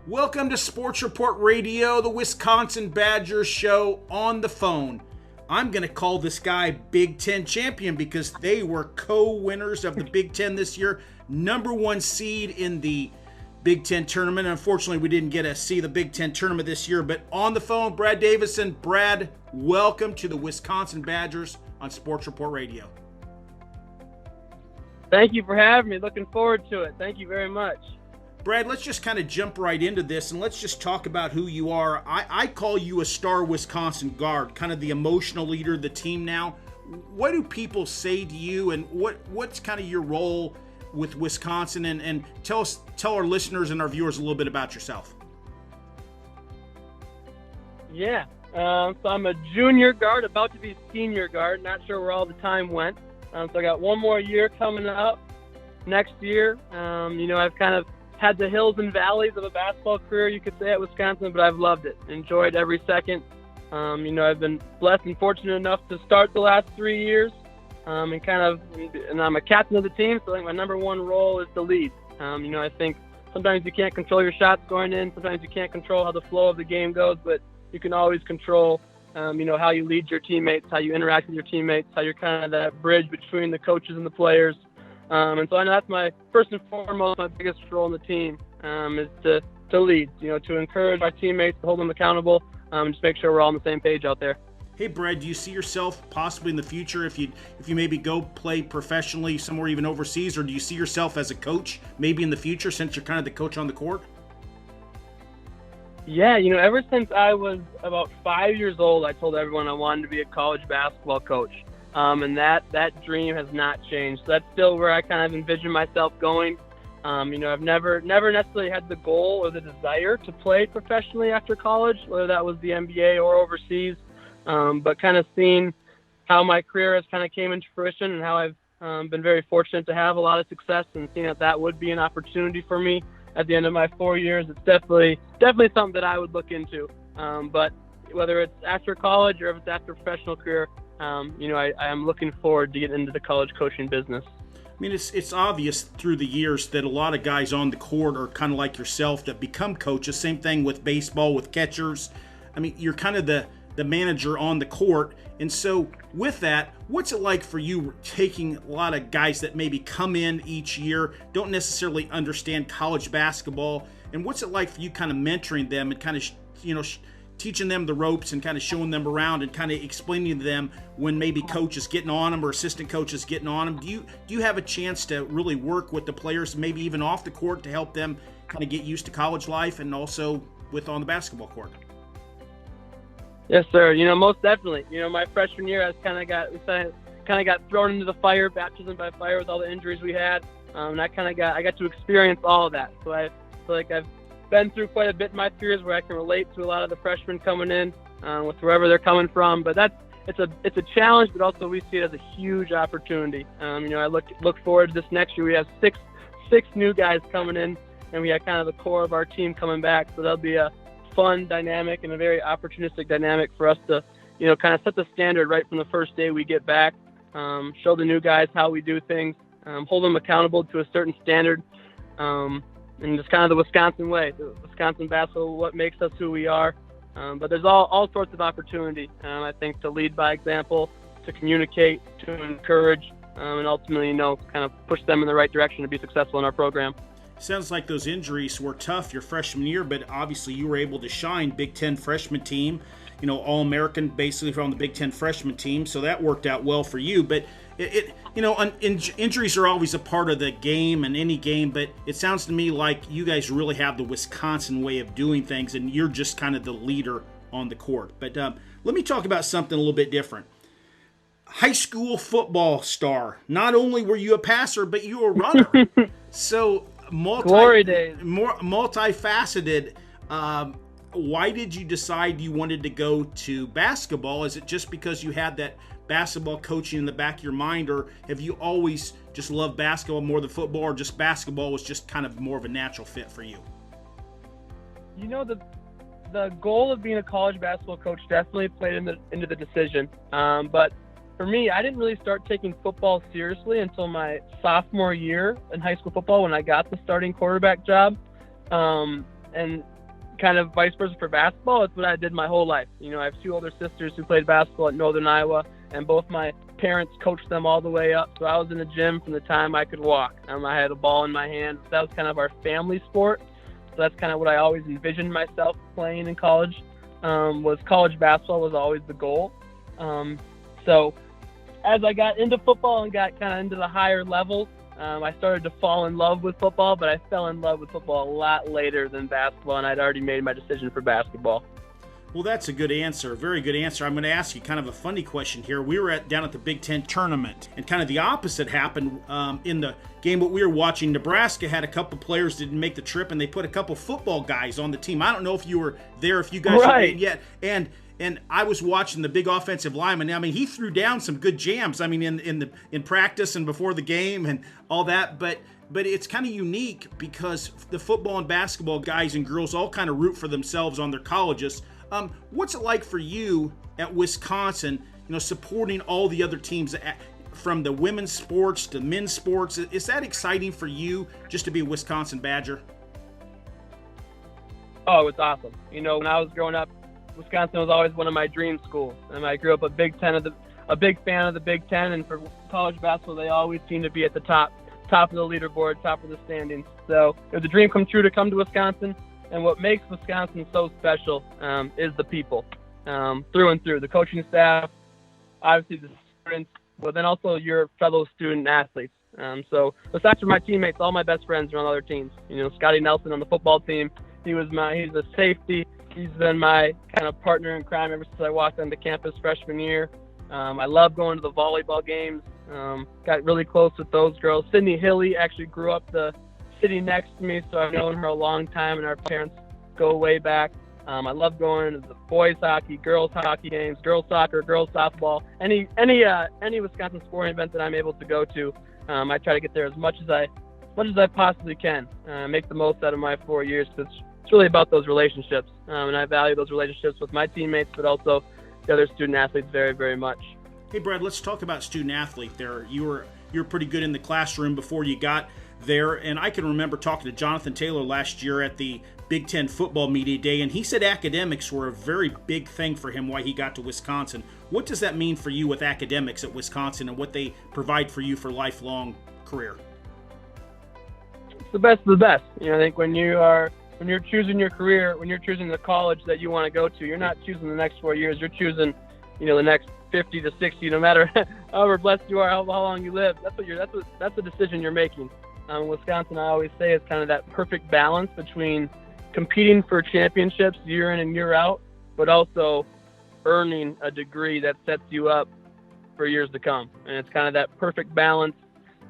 Welcome to Sports Report Radio, the Wisconsin Badgers show on the phone. I'm going to call this guy Big Ten champion because they were co-winners of the Big Ten this year, number one seed in the Big Ten tournament. Unfortunately, we didn't get to see the Big Ten tournament this year, but on the phone, Brad Davison. Brad, welcome to the Wisconsin Badgers on Sports Report Radio. Thank you for having me. Looking forward to it. Thank you very much. Brad, let's just kind of jump right into this, and let's just talk about who you are. I call you a star Wisconsin guard, kind of the emotional leader of the team now. What do people say to you, and what's kind of your role with Wisconsin? And tell our listeners and our viewers a little bit about yourself. Yeah, so I'm a junior guard, about to be senior guard. Not sure where all the time went. So I got one more year coming up next year. I've kind of had the hills and valleys of a basketball career, you could say, at Wisconsin, but I've loved it. Enjoyed every second. I've been blessed and fortunate enough to start the last 3 years, and I'm a captain of the team, so I think my number one role is to lead. I think sometimes you can't control your shots going in, sometimes you can't control how the flow of the game goes, but you can always control, how you lead your teammates, how you interact with your teammates, how you're kind of that bridge between the coaches and the players. And so I know that's my first and foremost, my biggest role in the team, is to lead, to encourage our teammates, to hold them accountable, and just make sure we're all on the same page out there. Hey, Brad, do you see yourself possibly in the future if you maybe go play professionally somewhere even overseas, or do you see yourself as a coach maybe in the future since you're kind of the coach on the court? Yeah, ever since I was about 5 years old, I told everyone I wanted to be a college basketball coach. And that dream has not changed. So that's still where I kind of envision myself going. I've never necessarily had the goal or the desire to play professionally after college, whether that was the NBA or overseas. But kind of seeing how my career has kind of came into fruition and how I've been very fortunate to have a lot of success, and seeing that would be an opportunity for me at the end of my 4 years, it's definitely something that I would look into. But whether it's after college or if it's after a professional career, I am looking forward to getting into the college coaching business. I mean, it's obvious through the years that a lot of guys on the court are kind of like yourself that become coaches. Same thing with baseball, with catchers. I mean, you're kind of the manager on the court. And so with that, what's it like for you taking a lot of guys that maybe come in each year, don't necessarily understand college basketball, and what's it like for you kind of mentoring them and kind of, teaching them the ropes and kind of showing them around and kind of explaining to them when maybe coach is getting on them or assistant coach is getting on them? Do you have a chance to really work with the players, maybe even off the court, to help them kind of get used to college life and also with on the basketball court? Yes, sir. Most definitely. My freshman year, I kind of got thrown into the fire, baptism by fire with all the injuries we had. And I got to experience all of that. So I feel like I've been through quite a bit in my careers where I can relate to a lot of the freshmen coming in with wherever they're coming from. But it's a challenge, but also we see it as a huge opportunity. I look forward to this next year. We have six new guys coming in, and we have kind of the core of our team coming back. So that'll be a fun dynamic and a very opportunistic dynamic for us to, kind of set the standard right from the first day we get back. Show the new guys how we do things, hold them accountable to a certain standard. And just kind of the Wisconsin way, the Wisconsin basketball, what makes us who we are. But there's all sorts of opportunity, I think, to lead by example, to communicate, to encourage, and ultimately, kind of push them in the right direction to be successful in our program. Sounds like those injuries were tough your freshman year, but obviously you were able to shine. Big Ten freshman team, All-American basically from the Big Ten freshman team, so that worked out well for you. But injuries are always a part of the game and any game, but it sounds to me like you guys really have the Wisconsin way of doing things, and you're just kind of the leader on the court. But let me talk about something a little bit different. High school football star. Not only were you a passer, but you were a runner. So glory days. Multifaceted. Why did you decide you wanted to go to basketball? Is it just because you had that basketball coaching in the back of your mind, or have you always just loved basketball more than football, or just basketball was just kind of more of a natural fit for you? The goal of being a college basketball coach definitely played into the decision. But for me, I didn't really start taking football seriously until my sophomore year in high school football when I got the starting quarterback job. And kind of vice versa for basketball. It's what I did my whole life. You know, I have two older sisters who played basketball at Northern Iowa, and both my parents coached them all the way up. So I was in the gym from the time I could walk. I had a ball in my hand. That was kind of our family sport. So that's kind of what I always envisioned myself playing in college. Was college basketball was always the goal. So as I got into football and got kind of into the higher levels, I started to fall in love with football, but I fell in love with football a lot later than basketball, and I'd already made my decision for basketball. Well, that's a good answer. Very good answer. I'm going to ask you kind of a funny question here. We were down at the Big Ten tournament, and kind of the opposite happened in the game that we were watching. Nebraska had a couple players that didn't make the trip, and they put a couple football guys on the team. I don't know if you were there, if you guys were in yet. And I was watching the big offensive lineman. I mean, he threw down some good jams. I mean, in practice and before the game and all that. But it's kind of unique because the football and basketball guys and girls all kind of root for themselves on their colleges. What's it like for you at Wisconsin? You know, supporting all the other teams from the women's sports to men's sports. Is that exciting for you just to be a Wisconsin Badger? Oh, it's awesome. You know, when I was growing up, Wisconsin was always one of my dream schools, and I grew up a big fan of the Big Ten, and for college basketball, they always seem to be at the top of the leaderboard, top of the standings. So it was a dream come true to come to Wisconsin, and what makes Wisconsin so special is the people, through and through, the coaching staff, obviously the students, but then also your fellow student athletes. So besides for my teammates, all my best friends are on other teams. You know, Scotty Nelson on the football team, he's a safety. He's been my kind of partner in crime ever since I walked onto campus freshman year. I love going to the volleyball games. Got really close with those girls. Sydney Hilly actually grew up the city next to me, so I've known her a long time, and our parents go way back. I love going to the boys hockey, girls hockey games, girls soccer, girls softball, any Wisconsin sporting event that I'm able to go to. I try to get there as much as I possibly can. Make the most out of my 4 years, because it's really about those relationships, and I value those relationships with my teammates, but also the other student athletes very, very much. Hey, Brad, let's talk about student athlete there. You were pretty good in the classroom before you got there, and I can remember talking to Jonathan Taylor last year at the Big Ten Football Media Day, and he said academics were a very big thing for him why he got to Wisconsin. What does that mean for you with academics at Wisconsin and what they provide for you for lifelong career? It's the best of the best. You know, I think when you're choosing your career, when you're choosing the college that you want to go to, you're not choosing the next 4 years. You're choosing, you know, the next 50 to 60, no matter however blessed you are, how long you live. That's the decision you're making. Wisconsin, I always say, is kind of that perfect balance between competing for championships year in and year out, but also earning a degree that sets you up for years to come. And it's kind of that perfect balance,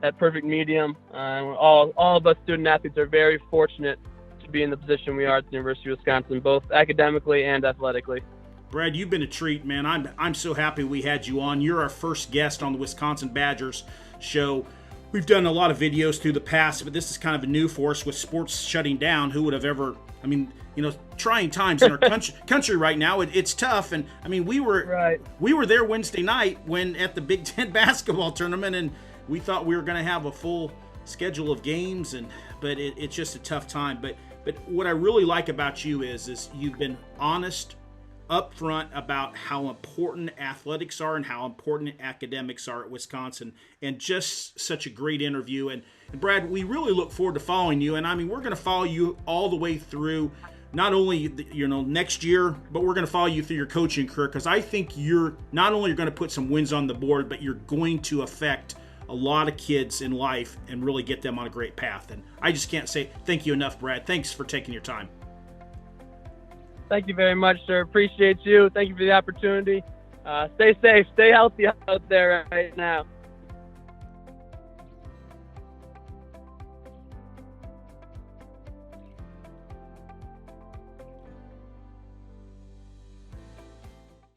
that perfect medium. All of us student athletes are very fortunate to be in the position we are at the University of Wisconsin, both academically and athletically. Brad, you've been a treat, man. I'm so happy we had you on. You're our first guest on the Wisconsin Badgers show. We've done a lot of videos through the past, but this is kind of a new for us with sports shutting down. Who would have ever, I mean, you know, trying times in our country right now. It's tough. And I mean, we were there Wednesday night when at the Big Ten basketball tournament, and we thought we were going to have a full schedule of games, but it's just a tough time. But what I really like about you is you've been honest, upfront about how important athletics are and how important academics are at Wisconsin, and just such a great interview. And Brad, we really look forward to following you. And I mean, we're going to follow you all the way through, not only next year, but we're going to follow you through your coaching career, because I think you're not only going to put some wins on the board, but you're going to affect a lot of kids in life and really get them on a great path. And I just can't say thank you enough, Brad. Thanks for taking your time. Thank you very much, sir. Appreciate you. Thank you for the opportunity. Stay safe. Stay healthy out there right now.